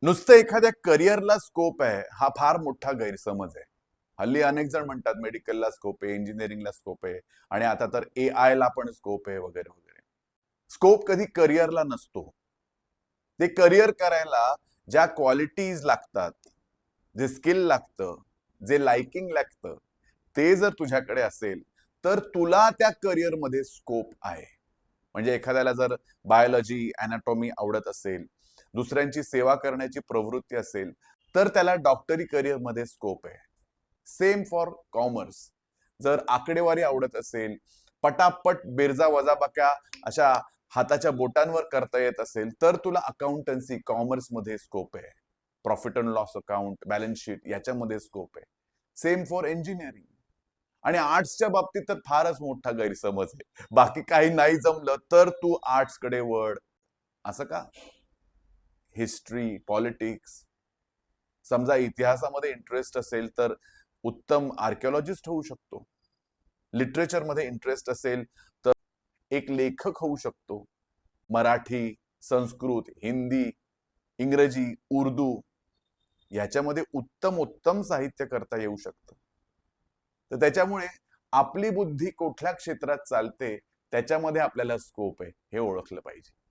नुसतं एखाद्या करिअरला स्कोप आहे हा फार मोठा गैरसमज आहे. हल्ली अनेक जण म्हणतात मेडिकलला स्कोप आहे, इंजिनिअरिंगला स्कोप आहे आणि आता तर AI ला पण स्कोप आहे वगैरे वगैरे. स्कोप कधी करिअरला नसतो. ते करिअर करायला ज्या क्वालिटीज लागतात, जे स्किल लागतं, जे लाइकिंग लागतं, ते जर तुझ्याकडे असेल तर तुला त्या करिअरमध्ये स्कोप आहे. म्हणजे एखाद्याला जर बायोलॉजी, अॅनाटॉमी आवडत असेल, दुसऱ्यांची सेवा करण्याची प्रवृत्ती असेल, तर त्याला डॉक्टरी करिअरमध्ये स्कोप आहे. Same for commerce. जर आकडेवारी आवडत असेल, पटापट बेरजा वजाबाक्या अशा हाताच्या बोटांवर करता येत असेल, तर तुला अकाउंटन्सी कॉमर्समध्ये स्कोप आहे. Profit and loss account, balance sheet याच्यामध्ये स्कोप आहे. Same for engineering. आणि आर्ट्सच्या बाबतीत तर फारच मोठा गैरसमज आहे. बाकी काही नाही जमलं तर तू आर्ट्सकडे वळ. असं का? हिस्ट्री, पॉलिटिक्स, समजा इतिहासामध्ये इंटरेस्ट असेल तर उत्तम आर्किओलॉजिस्ट होऊ शकतो. लिटरेचरमध्ये इंटरेस्ट असेल तर एक लेखक होऊ शकतो. मराठी, संस्कृत, हिंदी, इंग्रजी, उर्दू याच्यामध्ये उत्तम उत्तम साहित्य करता येऊ शकतं. तर त्याच्यामुळे आपली बुद्धी कुठल्या क्षेत्रात चालते त्याच्यामध्ये आपल्याला स्कोप आहे हे ओळखलं पाहिजे.